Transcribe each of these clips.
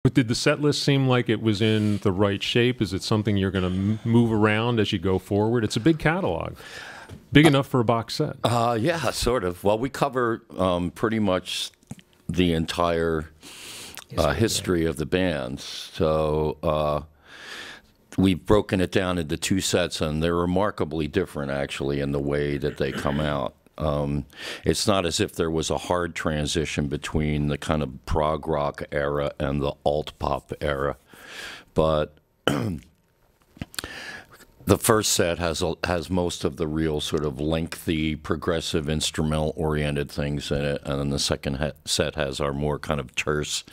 But did the set list seem like it was in the right shape? Is it something you're going to move around as you go forward? It's a big catalog. Big enough for a box set. Yeah, sort of. Well, we cover pretty much the entire history of the band. So we've broken it down into 2 sets, and they're remarkably different, actually, in the way that they come out. It's not as if there was a hard transition between the kind of prog rock era and the alt pop era, but the first set has most of the real sort of lengthy, progressive, instrumental-oriented things in it, and then the second set has our more kind of terse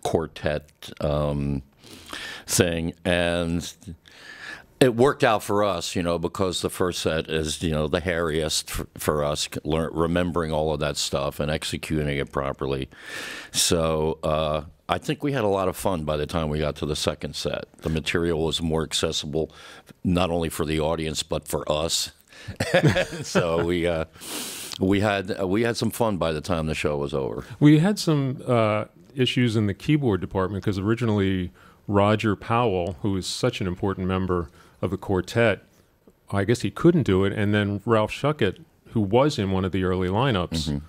quartet thing, and it worked out for us, because the first set is, the hairiest for us, remembering all of that stuff and executing it properly. So I think we had a lot of fun by the time we got to the second set. The material was more accessible, not only for the audience, but for us. So we had some fun by the time the show was over. We had some issues in the keyboard department because originally Roger Powell, who is such an important member of the quartet, I guess he couldn't do it, and then Ralph Schuckett, who was in one of the early lineups,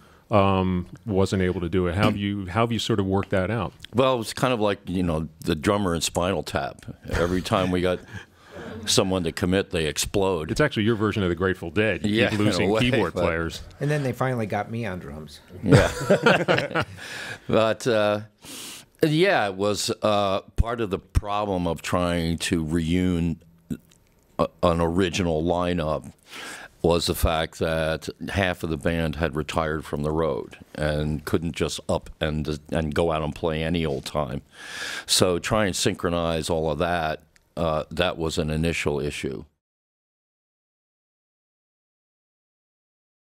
wasn't able to do it. How have you sort of worked that out? Well, it was kind of like the drummer in Spinal Tap. Every time we got someone to commit, they explode. It's actually your version of the Grateful Dead. You keep losing keyboard players. And then they finally got me on drums. Yeah, but. Yeah, it was part of the problem of trying to reunion an original lineup was the fact that half of the band had retired from the road and couldn't just up and go out and play any old time. So try and synchronize all of that, that was an initial issue.